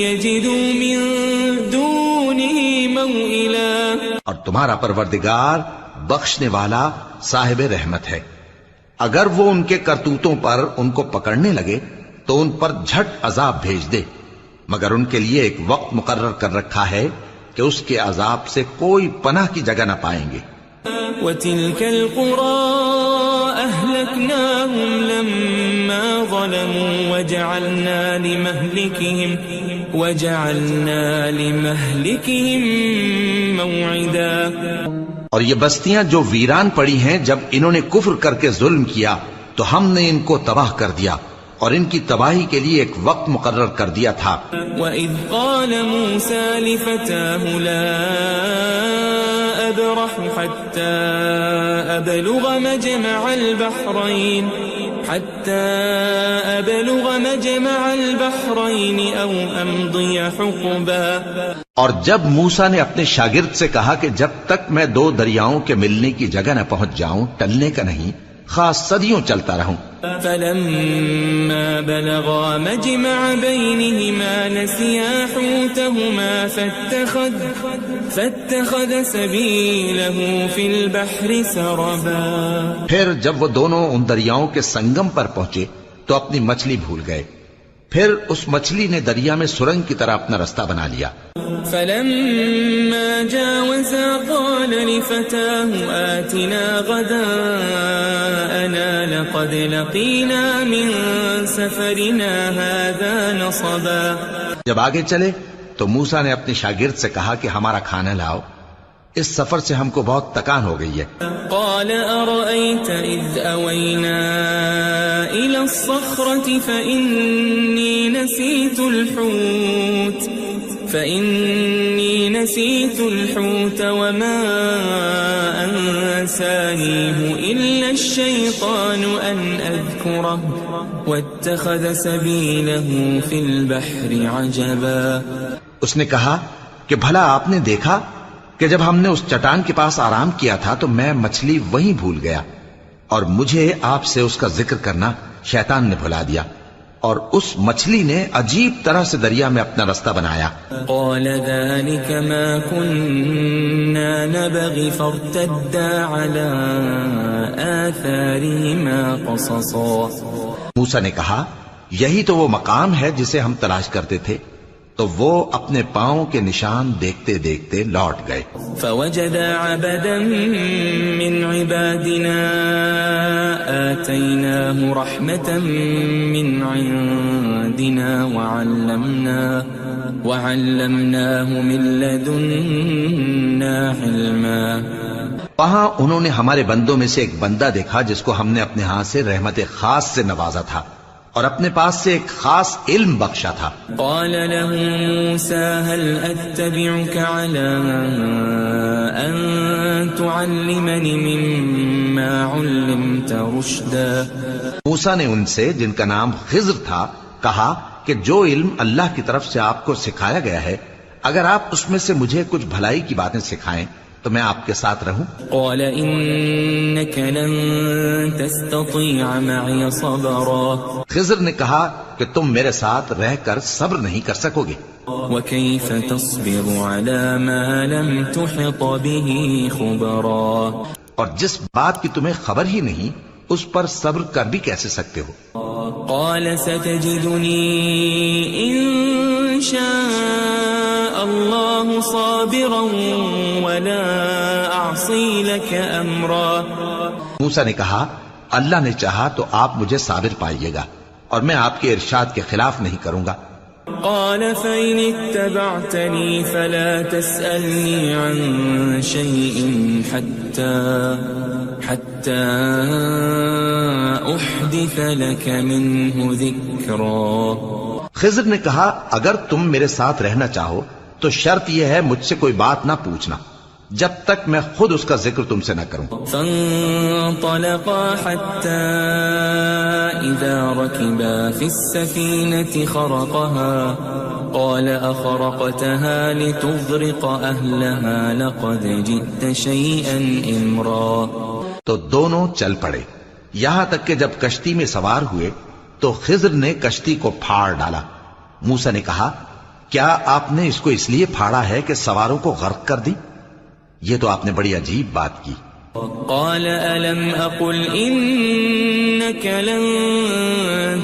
يَجِدُوا مِن دُونِهِ مَوْئِلًا. اور تمہارا پروردگار بخشنے والا صاحب رحمت ہے. اگر وہ ان کے کرتوتوں پر ان کو پکڑنے لگے تو ان پر جھٹ عذاب بھیج دے مگر ان کے لیے ایک وقت مقرر کر رکھا ہے کہ اس کے عذاب سے کوئی پناہ کی جگہ نہ پائیں گے. وَتِلْكَ الْقُرَىٰ أَهْلَكْنَاهُمْ لَمَّا ظَلَمُوا وَجَعَلْنَا لِمَهْلِكِهِمْ مَوْعِدًا. اور یہ بستیاں جو ویران پڑی ہیں جب انہوں نے کفر کر کے ظلم کیا تو ہم نے ان کو تباہ کر دیا اور ان کی تباہی کے لیے ایک وقت مقرر کر دیا تھا. وَإِذْ قَالَ مُوسَى لِفَتَاهُ لَا أَبْرَحُ حَتَّى أَبْلُغَ مَجْمَعَ الْبَحْرَيْنِ أَوْ أَمْضِيَ حُقُبًا. اور جب موسیٰ نے اپنے شاگرد سے کہا کہ جب تک میں دو دریاؤں کے ملنے کی جگہ نہ پہنچ جاؤں ٹلنے کا نہیں خاص صدیوں چلتا رہوں. فَلَمَّا بَلَغَا مَجْمَعَ بَيْنِهِمَا نَسِيَا حُوتَهُمَا فَاتَّخَذَ سَبِيلَهُ فِي الْبَحْرِ سَرَبًا. پھر جب وہ دونوں ان دریاؤں کے سنگم پر پہنچے تو اپنی مچھلی بھول گئے. پھر اس مچھلی نے دریا میں سرنگ کی طرح اپنا رستہ بنا لیا. فَلَمَّا جَاوَزَا قَالَ لِفَتَاهُ آتِنَا غَدَاءَنَا لَقَدْ لَقِينَا مِن سَفَرِنَا هَذَا نَصَبًا. جب آگے چلے تو موسیٰ نے اپنے شاگرد سے کہا کہ ہمارا کھانا لاؤ اس سفر سے ہم کو بہت تکان ہو گئی ہے. قال أرأيت إذ أوينا إلى الصخرة فإني نسيت الحوت وما أنسانيه إلا الشيطان أن أذكره واتخذ سبيله في البحر عجبا. اس نے کہا کہ بھلا آپ نے دیکھا کہ جب ہم نے اس چٹان کے پاس آرام کیا تھا تو میں مچھلی وہیں بھول گیا اور مجھے آپ سے اس کا ذکر کرنا شیطان نے بھلا دیا، اور اس مچھلی نے عجیب طرح سے دریا میں اپنا رستہ بنایا۔ قال ذلك ما كنا نبغي فارتدا على آثارهما قصصا۔ موسیٰ نے کہا یہی تو وہ مقام ہے جسے ہم تلاش کرتے تھے، تو وہ اپنے پاؤں کے نشان دیکھتے دیکھتے لوٹ گئے۔ فوجد عبدا من عبادنا آتيناه رحمة من عندنا وعلمناه من لدنا علما۔ وہاں انہوں نے ہمارے بندوں میں سے ایک بندہ دیکھا جس کو ہم نے اپنے ہاں سے رحمت خاص سے نوازا تھا اور اپنے پاس سے ایک خاص علم بخشا تھا۔ قال له موسى هل أتبعك على أن تعلمني مما علمت رشدا۔ موسیٰ نے ان سے جن کا نام خضر تھا کہا کہ جو علم اللہ کی طرف سے آپ کو سکھایا گیا ہے، اگر آپ اس میں سے مجھے کچھ بھلائی کی باتیں سکھائیں تو میں آپ کے ساتھ رہوں۔ قال إنك لن تستطيع معي صبرا۔ خضر نے کہا کہ تم میرے ساتھ رہ کر صبر نہیں کر سکو گے۔ وكيف تصبر على ما لم تحط به خبرا۔ اور جس بات کی تمہیں خبر ہی نہیں اس پر صبر کر بھی کیسے سکتے ہو؟ قال ستجدني إن شاء الله صابرا ولا أعصي لك أمرا۔ موسیٰ نے کہا اللہ نے چاہا تو آپ مجھے صابر پائیے گا اور میں آپ کے ارشاد کے خلاف نہیں کروں گا۔ قال فإن اتبعتني فلا تسألني عن شيء حتى أحدث لك منه ذكرا۔ خضر نے کہا اگر تم میرے ساتھ رہنا چاہو تو شرط یہ ہے مجھ سے کوئی بات نہ پوچھنا جب تک میں خود اس کا ذکر تم سے نہ کروں۔ فانطلقا حتى إذا ركبا في السفينة خرقها قال أخرقتها لتغرق أهلها لقد جئت شيئا إمرا۔ تو دونوں چل پڑے یہاں تک کہ جب کشتی میں سوار ہوئے تو خضر نے کشتی کو پھاڑ ڈالا۔ موسیٰ نے کہا کیا آپ نے اس کو اس لیے پھاڑا ہے کہ سواروں کو غرق کر دی؟ یہ تو آپ نے بڑی عجیب بات کی۔ قال ألم أقل إنك لن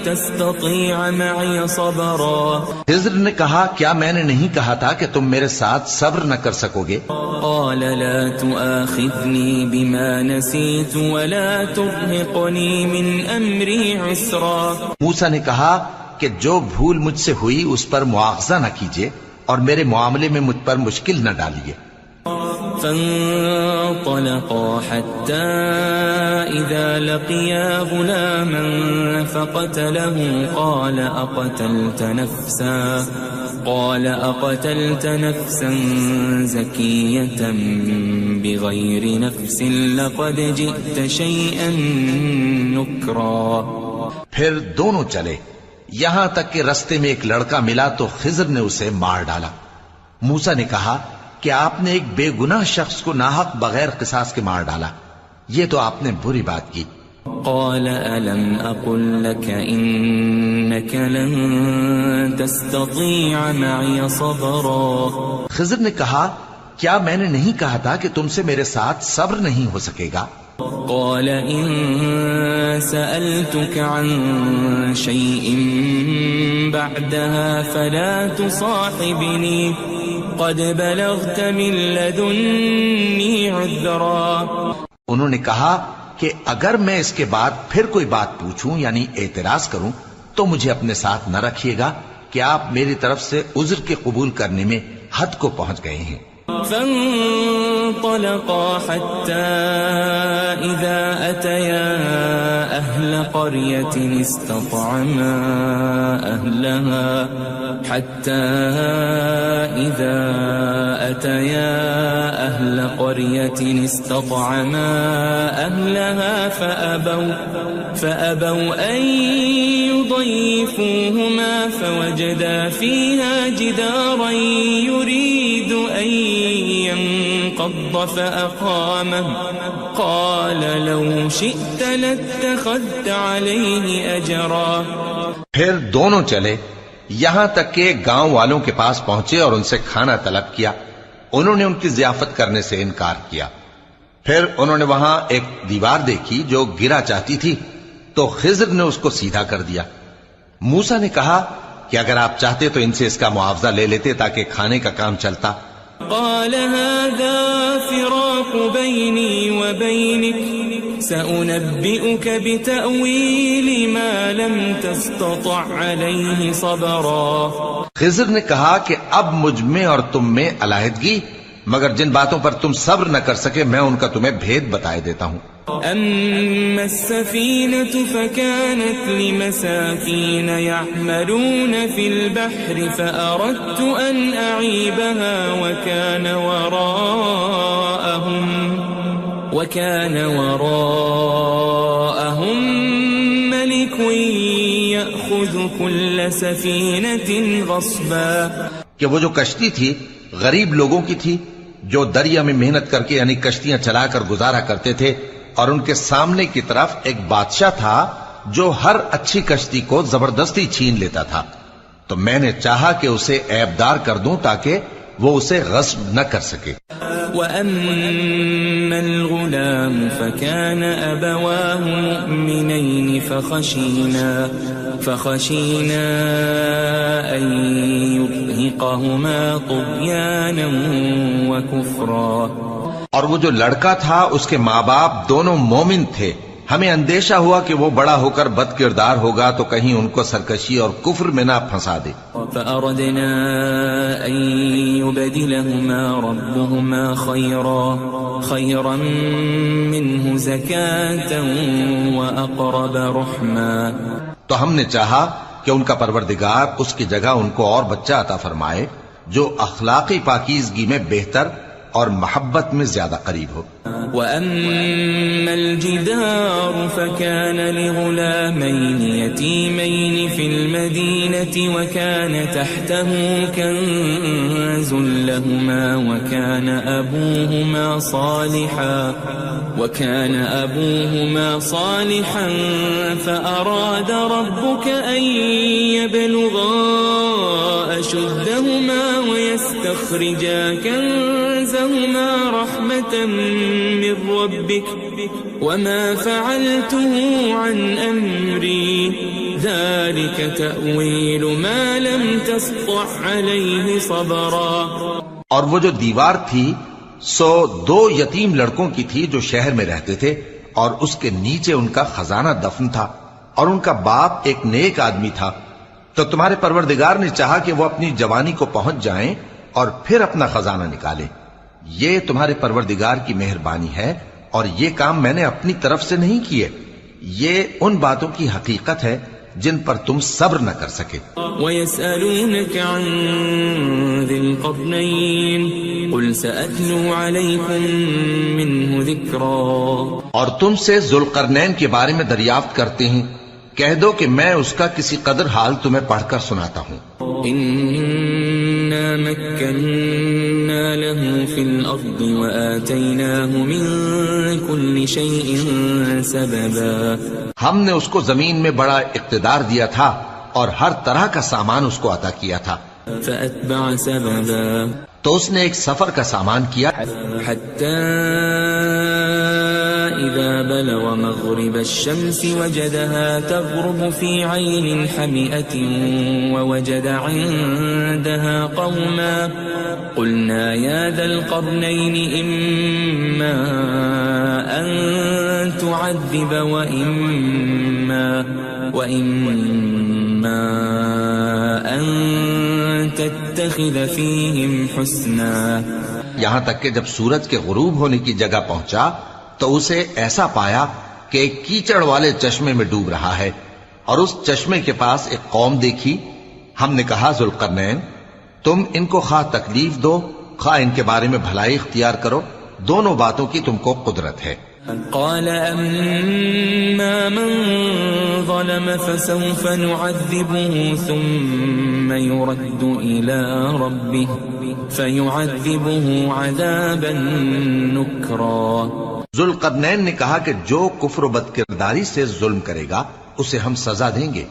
تستطيع معي صبرا۔ خضر نے کہا کیا میں نے نہیں کہا تھا کہ تم میرے ساتھ صبر نہ کر سکو گے؟ قال لا تؤاخذني بما نسيت ولا ترهقني من أمري عسرا۔ موسیٰ نے کہا کہ جو بھول مجھ سے ہوئی اس پر مواخذہ نہ کیجیے اور میرے معاملے میں مجھ پر مشکل نہ ڈالیے۔ فانطلقا حتى إذا لقيا غلاما فقتله قال أقتلت نفسا زكية بغير نفس لقد جئت شيئا نكرا۔ پھر دونوں چلے یہاں تک کہ رستے میں ایک لڑکا ملا تو خضر نے اسے مار ڈالا۔ موسیٰ نے کہا کہ آپ نے ایک بے گناہ شخص کو ناحق بغیر قصاص کے مار ڈالا، یہ تو آپ نے بری بات کی۔ قال ألم أقل لك إنك لن تستطيع معي صبرا۔ خضر نے کہا کیا میں نے نہیں کہا تھا کہ تم سے میرے ساتھ صبر نہیں ہو سکے گا؟ قال إن سألتك عن شيء بعدها فلا تصاحبني قد بلغت من لدني عذرا۔ انہوں نے کہا کہ اگر میں اس کے بعد پھر کوئی بات پوچھوں یعنی اعتراض کروں تو مجھے اپنے ساتھ نہ رکھیے گا کہ آپ میری طرف سے عذر کے قبول کرنے میں حد کو پہنچ گئے ہیں۔ فانطلقا حتى إذا أتيا أهل قرية استطعما أهلها حتى إذا فأتيا أهل قرية استطعما أهلها فأبوا أن يضيفوهما فوجدا فيها جدارا يريد أن ينقض فأقامه قال لو شئت لاتخذت عليه أجرا. پھر دونوں چلے یہاں تک کہ گاؤں والوں کے پاس پہنچے اور ان سے کھانا طلب کیا. انہوں نے ان کی ضیافت کرنے سے انکار کیا. پھر انہوں نے وہاں ایک دیوار دیکھی جو گرا چاہتی تھی تو خضر نے اس کو سیدھا کر دیا. موسیٰ نے کہا کہ اگر آپ چاہتے تو ان سے اس کا معاوضہ لے لیتے تاکہ کھانے کا کام چلتا. قال هذا فراق بيني وبينك سأنبئك بتأويل ما لم تستطع عليه صبرا. خضر نے کہا کہ اب مجھ میں اور تم میں علیحدگی، مگر جن باتوں پر تم صبر نہ کر سکے میں ان کا تمہیں بھید بتائے دیتا ہوں. أما السفينة فكانت لمساكين يعملون في البحر فأردت أن أعيبها وكان وراءهم ملك يأخذ كل سفينة غصبا. کہ وہ جو کشتی تھی غریب لوگوں کی تھی جو دریا میں محنت کر کے یعنی کشتیاں چلا کر گزارا کرتے تھے، اور ان کے سامنے کی طرف ایک بادشاہ تھا جو ہر اچھی کشتی کو زبردستی چھین لیتا تھا. تو میں نے چاہا کہ اسے عیبدار کر دوں تاکہ وہ اسے غصب نہ کر سکے. وَأَمَّا الْغُلَامُ فَكَانَ أَبَوَاهُ مُؤْمِنَيْنِ فَخَشِينَا أَن يُرْهِقَهُمَا طُغْيَانًا وَكُفْرًا. اور وہ جو لڑکا تھا اس کے ماں باپ دونوں مومن تھے. ہمیں اندیشہ ہوا کہ وہ بڑا ہو کر بد کردار ہوگا تو کہیں ان کو سرکشی اور کفر میں نہ پھنسا دے. فأردنا أن يبدلهما ربهما خيرا منه زكاة وأقرب رحما. تو ہم نے چاہا کہ ان کا پروردگار اس کی جگہ ان کو اور بچہ عطا فرمائے جو اخلاقی پاکیزگی میں بہتر اور محبت میں زیادہ قریب ہو. وَأَمَّا الْجِدَارُ فَكَانَ لِغُلَامَيْنِ يَتِيمَيْنِ فِي الْمَدِينَةِ وَكَانَ تَحْتَهُ كَنْزٌ لَهُمَا وَكَانَ أَبُوهُمَا صَالِحًا فَأَرَادَ رَبُّكَ أَن يَبْلُغَا أَشُدَّهُمَا وَيَسْتَخْرِجَا كَنزَهُمَا رَحْمَةً من ربك وما فعلته عن أمري ذلك تأويل ما لم تسطع عليه صبرا. اور وہ جو دیوار تھی سو دو یتیم لڑکوں کی تھی جو شہر میں رہتے تھے اور اس کے نیچے ان کا خزانہ دفن تھا اور ان کا باپ ایک نیک آدمی تھا. تو تمہارے پروردگار نے چاہا کہ وہ اپنی جوانی کو پہنچ جائیں اور پھر اپنا خزانہ نکالے. یہ تمہارے پروردگار کی مہربانی ہے اور یہ کام میں نے اپنی طرف سے نہیں کیے. یہ ان باتوں کی حقیقت ہے جن پر تم صبر نہ کر سکے. وَيَسْأَلُونَكَ عَنْ ذِي الْقَرْنَيْنِ قُلْ سَأَتْلُو عَلَيْكُمْ مِنْهُ ذِكْرًا. اور تم سے ذوالقرنین کے بارے میں دریافت کرتے ہیں، کہہ دو کہ میں اس کا کسی قدر حال تمہیں پڑھ کر سناتا ہوں. إِنَّا مَكَّنَّا لَهُ فِي الْأَرْضِ وَآتَيْنَاهُ مِن كُلِّ شَيْءٍ سَبَبًا. ہم نے اس کو زمین میں بڑا اقتدار دیا تھا اور ہر طرح کا سامان اس کو عطا کیا تھا. فَأَتْبَعَ سَبَبًا. تو اس نے ایک سفر کا سامان کیا حَتَّى إِذَا بَلَغَ مَغْرِبَ الشَّمْسِ وَجَدَهَا تَغْرُبُ فِي عَيْنٍ حَمِئَةٍ وَوَجَدَ عِندَهَا قَوْمًا قُلْنَا يَا ذَا الْقَرْنَيْنِ إِمَّا أَن تُعَذِّبَ وَإِمَّا أَن تَتَّخِذَ فِيهِمْ حُسْنًا. یہاں تک کہ جب سورج کے غروب ہونے کی جگہ پہنچا تو اسے ایسا پایا کہ ایک کیچڑ والے چشمے میں ڈوب رہا ہے اور اس چشمے کے پاس ایک قوم دیکھی. ہم نے کہا ذوالقرنین تم ان کو خواہ تکلیف دو خواہ ان کے بارے میں بھلائی اختیار کرو، دونوں باتوں کی تم کو قدرت ہے۔ قال أما من ظلم فسوف نعذبه ثم يرد إلى ربه فيعذبه عذابا نكرا۔ ذوالقرنین نے کہا کہ جو کفر و بد کرداری سے ظلم کرے گا اسے ہم سزا دیں گے،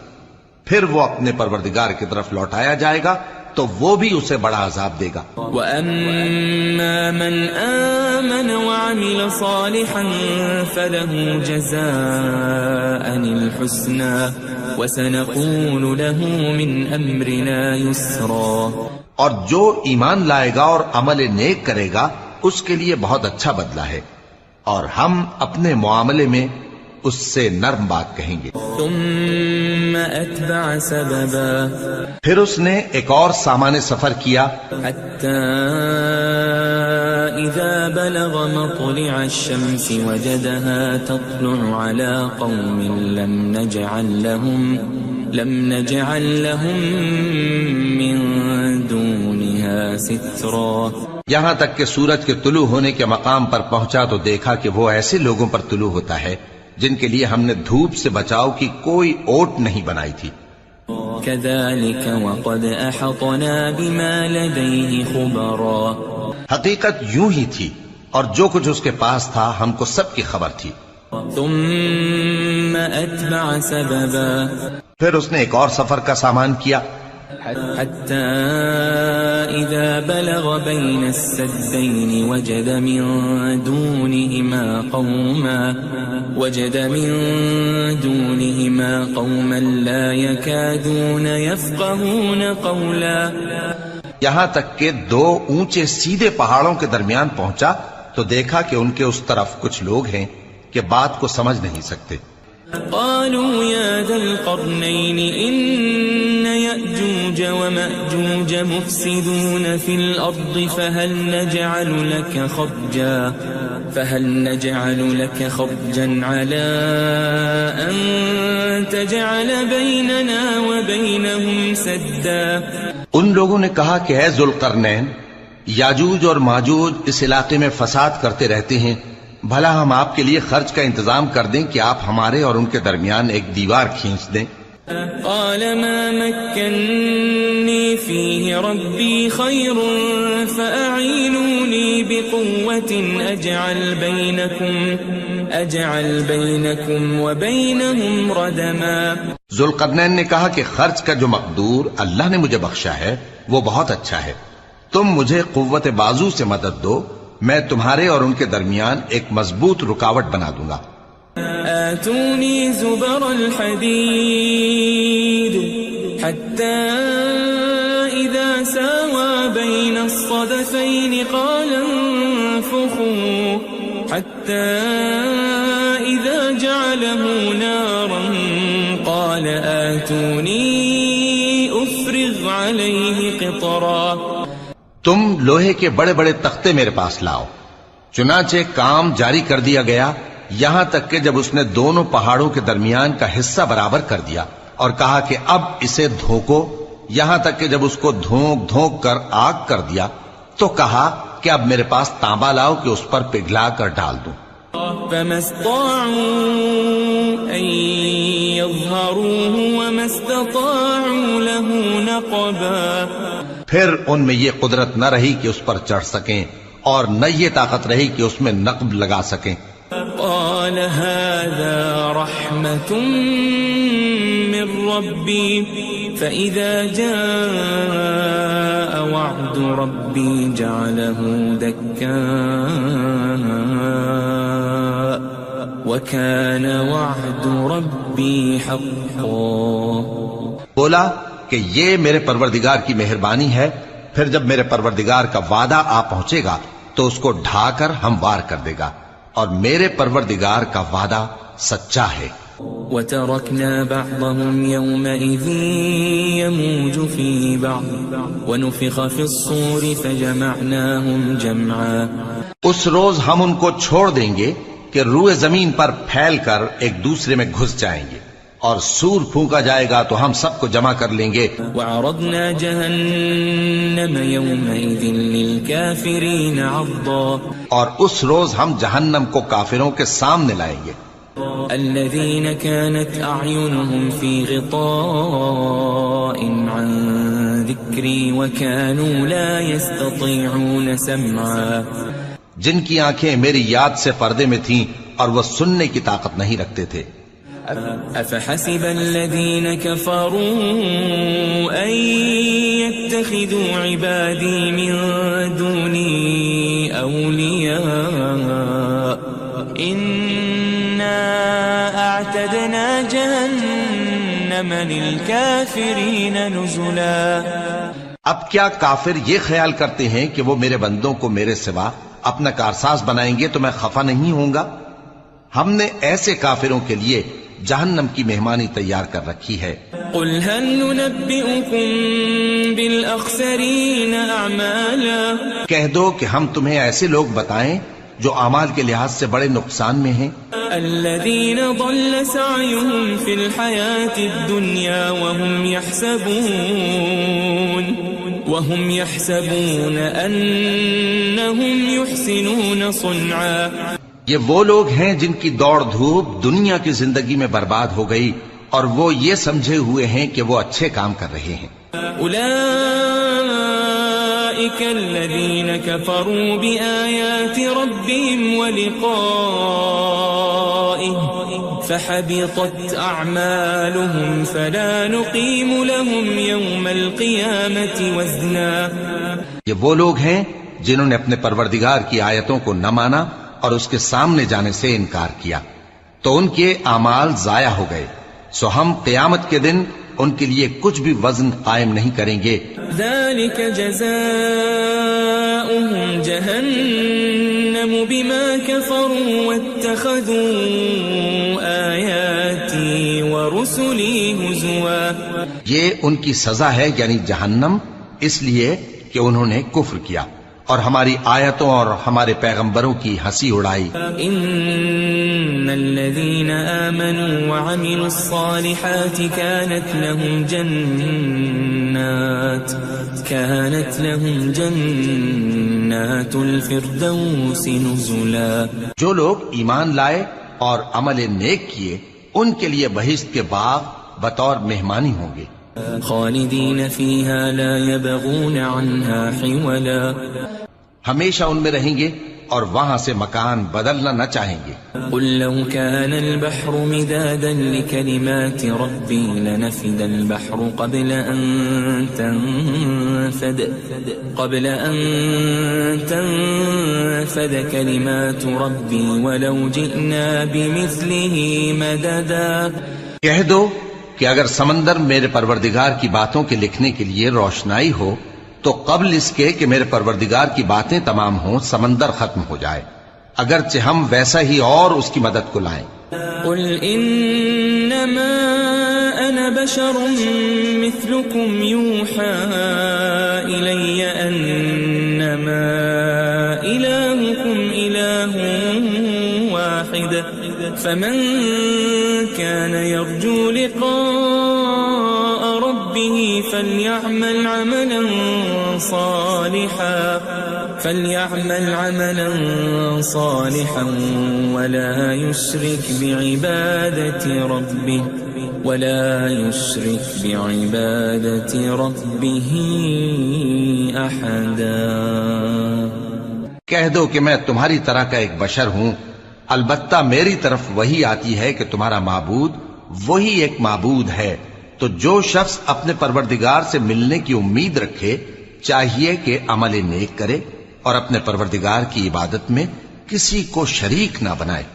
پھر وہ اپنے پروردگار کی طرف لوٹایا جائے گا تو وہ بھی اسے بڑا عذاب دے گا۔ وَأَمَّا مَنْ آمَنَ وَعَمِلَ صَالِحًا فَلَهُ جَزَاءً الْحُسْنَى وَسَنَقُولُ لَهُ مِنْ أَمْرِنَا يُسْرًا۔ اور جو ایمان لائے گا اور عمل نیک کرے گا اس کے لیے بہت اچھا بدلہ ہے، اور ہم اپنے معاملے میں اس سے نرم بات کہیں گے۔ ثم اتبع سببا، پھر اس نے ایک اور سامان سفر کیا، حتى اذا بلغ مطلع الشمس وجدها تطلع على قوم لم نجعل لهم من دونها سترا۔ یہاں تک کہ سورج کے طلوع ہونے کے مقام پر پہنچا تو دیکھا کہ وہ ایسے لوگوں پر طلوع ہوتا ہے جن کے لیے ہم نے دھوپ سے بچاؤ کی کوئی اوٹ نہیں بنائی تھی۔ كذلك وقد احطنا بما لديه خبرا، حقیقت یوں ہی تھی اور جو کچھ اس کے پاس تھا ہم کو سب کی خبر تھی۔ ثم اتبع سببا، پھر اس نے ایک اور سفر کا سامان کیا، حتى إذا بلغ بين السدين وجد من دونهما قوما لا يكادون يفقهون قولا۔ یہاں تک کہ دو اونچے سیدھے پہاڑوں کے درمیان پہنچا تو دیکھا کہ ان کے اس طرف کچھ لوگ ہیں کہ بات کو سمجھ نہیں سکتے۔ قالوا يا ذا القرنين إن يأجوج ومأجوج مفسدون في الأرض فهل نجعل لك خرجا على أن تجعل بيننا وبينهم سدا۔ ان لوگوں نے کہا کہ اے ذوالقرنین، یاجوج اور ماجوج اس علاقے میں فساد کرتے رہتے ہیں، بھلا ہم آپ کے لیے خرچ کا انتظام کر دیں کہ آپ ہمارے اور ان کے درمیان ایک دیوار کھینچ دیں۔ قال ما مكنني فيه ربي خير فأعينوني بقوة أجعل بينكم وبينهم ردما۔ ذوالقرنین نے کہا کہ خرچ کا جو مقدور اللہ نے مجھے بخشا ہے وہ بہت اچھا ہے، تم مجھے قوت بازو سے مدد دو، میں تمہارے اور ان کے درمیان ایک مضبوط رکاوٹ بنا دوں گا۔ آتوني زبر الحديد حتى إذا ساوى بين الصدفين قال انفخوا حتى إذا جعله نارا قال آتوني أفرغ عليه قطرا۔ تم لوہے کے بڑے بڑے تختے میرے پاس لاؤ۔ چنانچہ کام جاری کر دیا گیا یہاں تک کہ جب اس نے دونوں پہاڑوں کے درمیان کا حصہ برابر کر دیا اور کہا کہ اب اسے دھوکو، یہاں تک کہ جب اس کو دھونک دھونک کر آگ کر دیا تو کہا کہ اب میرے پاس تانبا لاؤ کہ اس پر پگھلا کر ڈال دوں۔ فما استطاعوا أن يظهروه وما استطاعوا له نقبا۔ پھر ان میں یہ قدرت نہ رہی کہ اس پر چڑھ سکیں اور نہ یہ طاقت رہی کہ اس میں نقب لگا سکیں۔ قال هذا رحمة من ربي فإذا جاء وعد ربي جعله دكاء وكان وعد ربي حقا۔ بولا کہ یہ میرے پروردگار کی مہربانی ہے، پھر جب میرے پروردگار کا وعدہ آ پہنچے گا تو اس کو ڈھا کر ہموار کر دے گا، اور میرے پروردگار کا وعدہ سچا ہے۔ وَتَرَكْنَا بَعْضَهُمْ يَوْمَئِذٍ يَمُوجُ فِي بَعْضٍ وَنُفِخَ فِي الصُّورِ فَجَمَعْنَاهُمْ جَمْعًا۔ اس روز ہم ان کو چھوڑ دیں گے کہ روئے زمین پر پھیل کر ایک دوسرے میں گھس جائیں گے، اور سور پھونکا جائے گا تو ہم سب کو جمع کر لیں گے۔ وَعَرَضْنَا جَهَنَّمَ جهنم يومئذ للكافرين عرضا اور اس روز ہم جہنم کو کافروں کے سامنے لائیں گے. الذين كانت أعينهم في غطاء عن ذكري وكانوا لا يستطيعون سمعا جن کی آنکھیں میری یاد سے پردے میں تھیں اور وہ سننے کی طاقت نہیں رکھتے تھے. أفحسب الذين كفروا أن يتخذوا عبادي من دوني أولياء إنا أعتدنا جهنم للكافرين نزلا. اب کیا کافر یہ خیال کرتے ہیں کہ وہ میرے بندوں کو میرے سوا اپنا کارساز بنائیں گے تو میں خفا نہیں ہوں گا؟ ہم نے ایسے کافروں کے لیے جہنم کی مہمانی تیار کر رکھی ہے. قل هل ننبئكم بالأخسرين أعمالا کہہ دو کہ ہم تمہیں ایسے لوگ بتائیں جو اعمال کے لحاظ سے بڑے نقصان میں ہیں. الذين ضل سعيهم في الحياة الدنيا وهم يحسبون أنهم يحسنون صنعا. یہ وہ لوگ ہیں جن کی دوڑ دھوپ دنیا کی زندگی میں برباد ہو گئی اور وہ یہ سمجھے ہوئے ہیں کہ وہ اچھے کام کر رہے ہیں. أولئك الذين كفروا بآيات ربهم ولقائه فحبطت أعمالهم فلا نقيم لهم يوم القيامة وزنا. یہ وہ لوگ ہیں جنہوں نے اپنے پروردگار کی آیتوں کو نہ مانا اور اس کے سامنے جانے سے انکار کیا تو ان کے اعمال ضائع ہو گئے، سو ہم قیامت کے دن ان کے لیے کچھ بھی وزن قائم نہیں کریں گے. ذلك جزاؤهم جهنم بما كفروا واتخذوا آياتي ورسلي هزوا. یہ ان کی سزا ہے یعنی جہنم، اس لیے کہ انہوں نے کفر کیا اور ہماری آیتوں اور ہمارے پیغمبروں کی ہنسی اڑائی. ان الذين آمنوا وعملوا الصالحات كانت لهم جنات الفردوس نزلا. جو لوگ ایمان لائے اور عمل نیک کیے ان کے لیے بہشت کے باغ بطور مہمانی ہوں گے. خالدین فیہا لا یبغون عنہا حولا. ہمیشہ ان میں رہیں گے اور وہاں سے مکان بدلنا نہ چاہیں گے. قل لو كان البحر مدادا لكلمات ربي لنفد البحر قبل أن تنفد كلمات ربي ولو جئنا بمثله مددا. کہہ دو کہ اگر سمندر میرے پروردگار کی باتوں کے لکھنے کے لیے روشنائی ہو تو قبل اس کے کہ میرے پروردگار کی باتیں تمام ہوں سمندر ختم ہو جائے، اگرچہ ہم ویسا ہی اور اس کی مدد کو لائیں. قل انما انا بشر مثلكم يوحى الي انما الهكم اله واحد فمن كان يرجو لقاء ربه فليعمل عملا صالحا ولا يشرك بعبادة ربه أحدا. کہہ دو کہ میں تمہاری طرح کا ایک بشر ہوں، البتہ میری طرف وہی آتی ہے کہ تمہارا معبود وہی ایک معبود ہے. تو جو شخص اپنے پروردگار سے ملنے کی امید رکھے چاہیے کہ عمل نیک کرے اور اپنے پروردگار کی عبادت میں کسی کو شریک نہ بنائے.